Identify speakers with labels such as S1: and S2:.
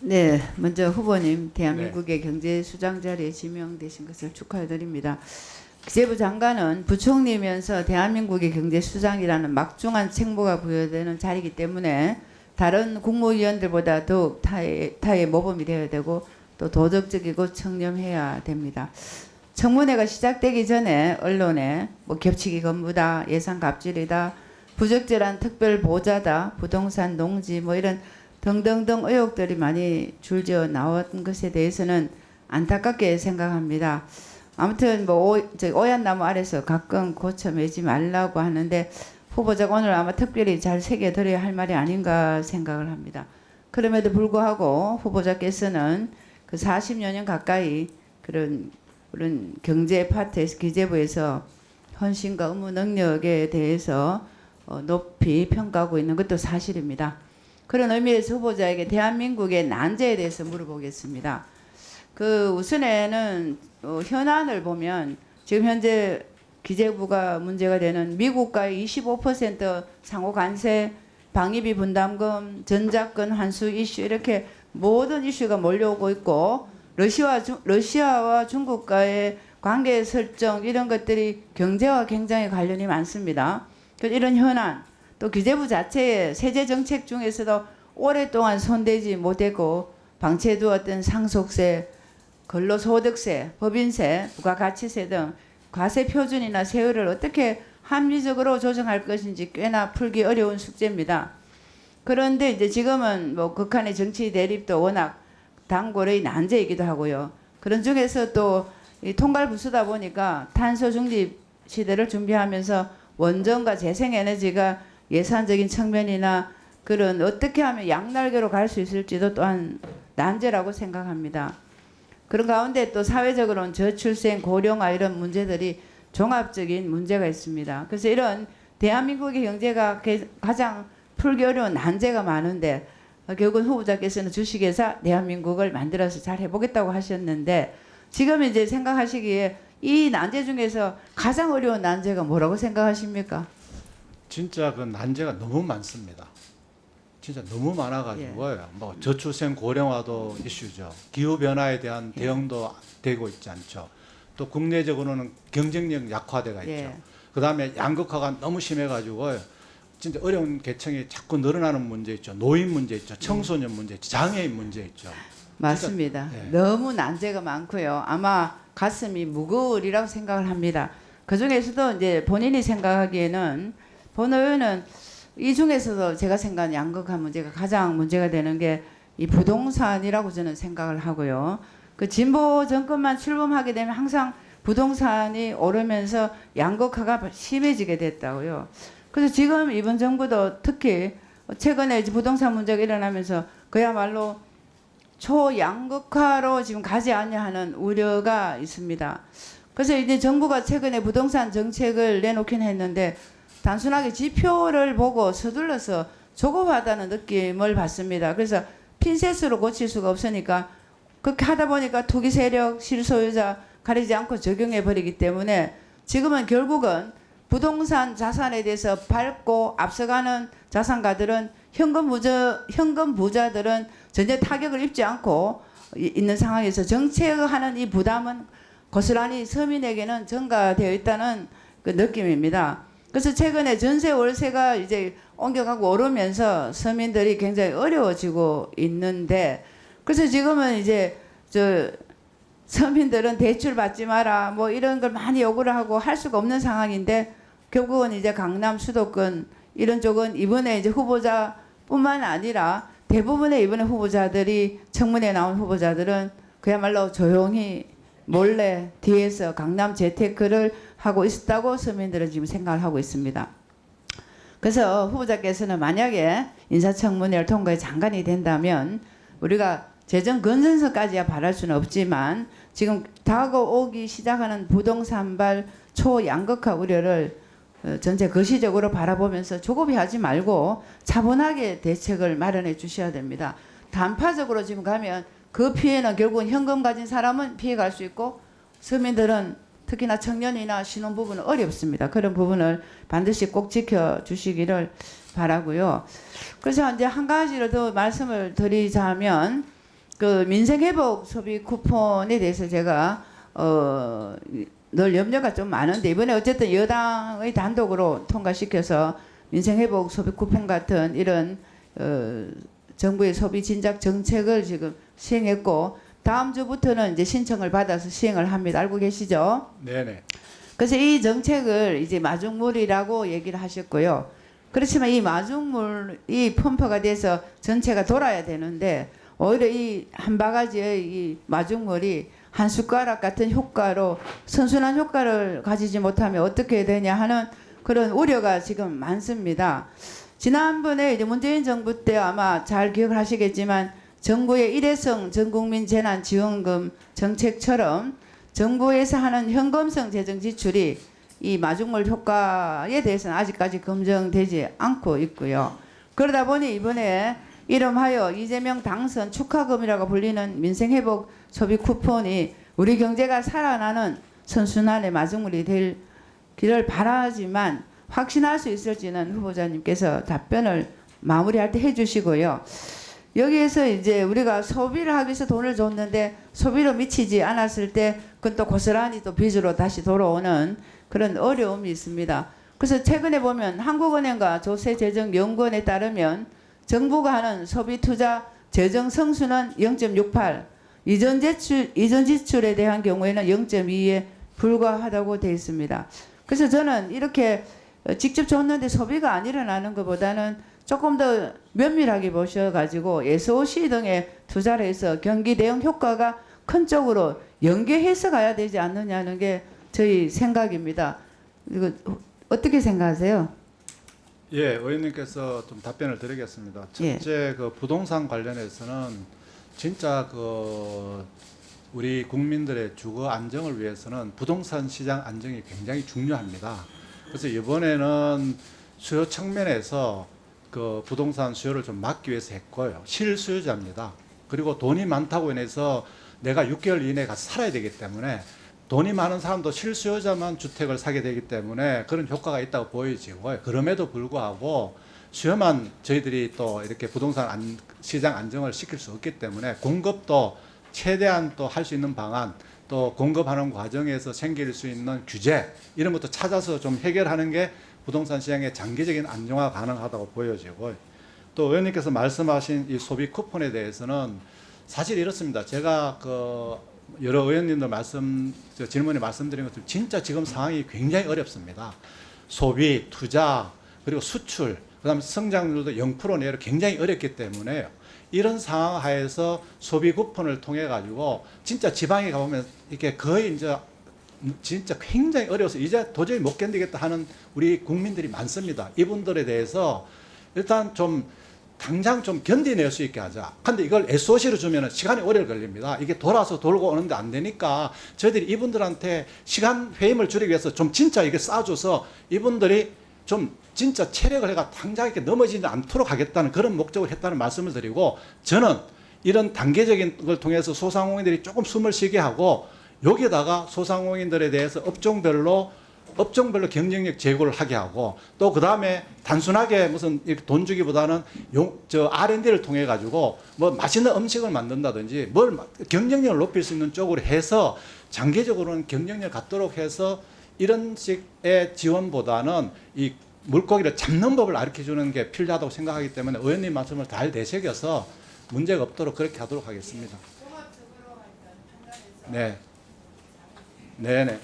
S1: 네, 먼저 후보님
S2: 네.
S1: 대한민국의 경제 수장 자리에 지명되신 것을 축하드립니다. 기재부 장관은 부총리면서 대한민국의 경제 수장이라는 막중한 책무가 부여되는 자리이기 때문에 다른 국무위원들보다 더욱 타의 모범이 되어야 되고 또 도덕적이고 청렴해야 됩니다. 청문회가 시작되기 전에 언론에 뭐 겹치기 건무다, 예산 갑질이다, 부적절한 특별 보좌다, 부동산 농지 뭐 이런 등등등 의혹들이 많이 줄지어 나온 것에 대해서는 안타깝게 생각합니다. 아무튼 뭐 오얏나무 아래서 가끔 고쳐 매지 말라고 하는데 후보자가 오늘 아마 특별히 잘 새겨드려야 할 말이 아닌가 생각을 합니다. 그럼에도 불구하고 후보자께서는 그 40여 년 가까이 그런 경제 파트에서 기재부에서 헌신과 업무 능력에 대해서 높이 평가하고 있는 것도 사실입니다. 그런 의미에서 후보자에게 대한민국의 난제에 대해서 물어보겠습니다. 그 우선에는 현안을 보면 지금 현재 기재부가 문제가 되는 미국과의 25% 상호 관세, 방위비 분담금, 전작권 환수 이슈 이렇게 모든 이슈가 몰려오고 있고 러시아와 중국과의 관계 설정 이런 것들이 경제와 굉장히 관련이 많습니다. 이런 현안 또 기재부 자체의 세제 정책 중에서도 오랫동안 손대지 못하고 방치해두었던 상속세, 근로소득세, 법인세, 부가가치세 등 과세 표준이나 세율을 어떻게 합리적으로 조정할 것인지 꽤나 풀기 어려운 숙제입니다. 그런데 이제 지금은 뭐 극한의 정치 대립도 워낙 단골의 난제이기도 하고요. 그런 중에서 또 이 통발 부수다 보니까 탄소 중립 시대를 준비하면서 원전과 재생에너지가 예산적인 측면이나 그런 어떻게 하면 양날개로 갈 수 있을지도 또한 난제라고 생각합니다. 그런 가운데 또 사회적으로는 저출생, 고령화 이런 문제들이 종합적인 문제가 있습니다. 그래서 이런 대한민국의 경제가 가장 풀기 어려운 난제가 많은데 결국은 후보자께서는 주식회사 대한민국을 만들어서 잘 해보겠다고 하셨는데 지금 이제 생각하시기에 이 난제 중에서 가장 어려운 난제가 뭐라고 생각하십니까?
S2: 진짜 그 난제가 너무 많습니다. 진짜 너무 많아가지고요. 뭐 저출생 고령화도 이슈죠. 기후 변화에 대한 대응도 되고 있지 않죠. 또 국내적으로는 경쟁력 약화돼가 있죠. 그다음에 양극화가 너무 심해가지고요. 진짜 어려운 계층이 자꾸 늘어나는 문제 있죠. 노인 문제 있죠. 청소년 문제 있죠. 장애인 문제 있죠.
S1: 맞습니다.
S2: 진짜,
S1: 너무 난제가 많고요. 아마 가슴이 무거우리라고 생각을 합니다. 그 중에서도 이제 본인이 생각하기에는 본 의원은 이 중에서도 제가 생각하는 양극화 문제가 가장 문제가 되는 게 이 부동산이라고 저는 생각을 하고요. 그 진보 정권만 출범하게 되면 항상 부동산이 오르면서 양극화가 심해지게 됐다고요. 그래서 지금 이번 정부도 특히 최근에 이제 부동산 문제가 일어나면서 그야말로 초양극화로 지금 가지 않냐 하는 우려가 있습니다. 그래서 이제 정부가 최근에 부동산 정책을 내놓긴 했는데 단순하게 지표를 보고 서둘러서 조급하다는 느낌을 받습니다. 그래서 핀셋으로 고칠 수가 없으니까 그렇게 하다 보니까 투기 세력, 실소유자 가리지 않고 적용해 버리기 때문에 지금은 결국은 부동산 자산에 대해서 밟고 앞서가는 자산가들은 현금 부자들은 전혀 타격을 입지 않고 있는 상황에서 정책하는 이 부담은 고스란히 서민에게는 전가되어 있다는 그 느낌입니다. 그래서 최근에 전세 월세가 이제 옮겨가고 오르면서 서민들이 굉장히 어려워지고 있는데 그래서 지금은 이제 서민들은 대출 받지 마라 뭐 이런 걸 많이 요구를 하고 할 수가 없는 상황인데 결국은 이제 강남 수도권 이런 쪽은 이번에 이제 후보자뿐만 아니라 대부분의 이번에 후보자들이 청문회에 나온 후보자들은 그야말로 조용히 몰래 뒤에서 강남 재테크를 하고 있었다고 서민들은 지금 생각을 하고 있습니다. 그래서 후보자께서는 만약에 인사청문회를 통과해 장관이 된다면 우리가 재정 건전성까지야 바랄 수는 없지만 지금 다가오기 시작하는 부동산발 초양극화 우려를 전체 거시적으로 바라보면서 조급히 하지 말고 차분하게 대책을 마련해 주셔야 됩니다. 단파적으로 지금 가면 그 피해는 결국은 현금 가진 사람은 피해갈 수 있고 서민들은 특히나 청년이나 신혼부부는 어렵습니다. 그런 부분을 반드시 꼭 지켜주시기를 바라고요. 그래서 이제 한 가지를 더 말씀을 드리자면 그 민생회복 소비 쿠폰에 대해서 제가 늘 염려가 좀 많은데 이번에 어쨌든 여당의 단독으로 통과시켜서 민생회복 소비 쿠폰 같은 이런 정부의 소비 진작 정책을 지금 시행했고 다음 주부터는 이제 신청을 받아서 시행을 합니다. 알고 계시죠?
S2: 네네.
S1: 그래서 이 정책을 이제 마중물이라고 얘기를 하셨고요. 그렇지만 이 마중물이 펌프가 돼서 전체가 돌아야 되는데 오히려 이 한 바가지의 이 마중물이 한 숟가락 같은 효과로 선순환 효과를 가지지 못하면 어떻게 되냐 하는 그런 우려가 지금 많습니다. 지난번에 이제 문재인 정부 때 아마 잘 기억을 하시겠지만 정부의 일회성 전국민 재난지원금 정책처럼 정부에서 하는 현금성 재정 지출이 이 마중물 효과에 대해서는 아직까지 검증되지 않고 있고요. 그러다 보니 이번에 이름하여 이재명 당선 축하금이라고 불리는 민생회복 소비 쿠폰이 우리 경제가 살아나는 선순환의 마중물이 될 길을 바라지만 확신할 수 있을지는 후보자님께서 답변을 마무리할 때 해주시고요. 여기에서 이제 우리가 소비를 하기 위해서 돈을 줬는데 소비로 미치지 않았을 때 그건 또 고스란히 또 빚으로 다시 돌아오는 그런 어려움이 있습니다. 그래서 최근에 보면 한국은행과 조세재정연구원에 따르면 정부가 하는 소비 투자 재정 성수는 0.68, 이전 지출에 대한 경우에는 0.2에 불과하다고 되어 있습니다. 그래서 저는 이렇게 직접 줬는데 소비가 안 일어나는 것보다는 조금 더 면밀하게 보셔가지고 SOC 등에 투자를 해서 경기 대응 효과가 큰 쪽으로 연계해서 가야 되지 않느냐는 게 저희 생각입니다. 이거 어떻게 생각하세요?
S2: 예, 의원님께서 좀 답변을 드리겠습니다. 첫째, 그 부동산 관련해서는 진짜 그 우리 국민들의 주거 안정을 위해서는 부동산 시장 안정이 굉장히 중요합니다. 그래서 이번에는 수요 측면에서 그 부동산 수요를 좀 막기 위해서 했고요. 실수요자입니다. 그리고 돈이 많다고 인해서 내가 6개월 이내에 가서 살아야 되기 때문에 돈이 많은 사람도 실수요자만 주택을 사게 되기 때문에 그런 효과가 있다고 보여지고요. 그럼에도 불구하고 수요만 저희들이 또 이렇게 부동산 시장 안정을 시킬 수 없기 때문에 공급도 최대한 또 할 수 있는 방안, 또 공급하는 과정에서 생길 수 있는 규제 이런 것도 찾아서 좀 해결하는 게 부동산 시장의 장기적인 안정화 가능하다고 보여지고, 또 의원님께서 말씀하신 이 소비 쿠폰에 대해서는 사실 이렇습니다. 제가 그 여러 의원님들 질문에 말씀드린 것처럼 진짜 지금 상황이 굉장히 어렵습니다. 소비, 투자, 그리고 수출, 그다음에 성장률도 0% 내로 굉장히 어렵기 때문에 이런 상황 하에서 소비 쿠폰을 통해 가지고 진짜 지방에 가보면 이렇게 거의 이제 진짜 굉장히 어려워서 이제 도저히 못 견디겠다 하는 우리 국민들이 많습니다. 이분들에 대해서 일단 좀 당장 좀 견디낼 수 있게 하자. 근데 이걸 SOC로 주면 시간이 오래 걸립니다. 이게 돌아서 돌고 오는데 안 되니까 저희들이 이분들한테 시간 회임을 줄이기 위해서 좀 진짜 이게 싸줘서 이분들이 좀 진짜 체력을 해가 당장 이렇게 넘어지지 않도록 하겠다는 그런 목적을 했다는 말씀을 드리고, 저는 이런 단계적인 걸 통해서 소상공인들이 조금 숨을 쉬게 하고 여기에다가 소상공인들에 대해서 업종별로 경쟁력 제고를 하게 하고, 또 그 다음에 단순하게 무슨 돈 주기보다는 R&D를 통해 가지고 뭐 맛있는 음식을 만든다든지 뭘 경쟁력을 높일 수 있는 쪽으로 해서 장기적으로는 경쟁력을 갖도록 해서 이런 식의 지원보다는 이 물고기를 잡는 법을 가르쳐 주는 게 필요하다고 생각하기 때문에 의원님 말씀을 잘 되새겨서 문제가 없도록 그렇게 하도록 하겠습니다. 네. 네네.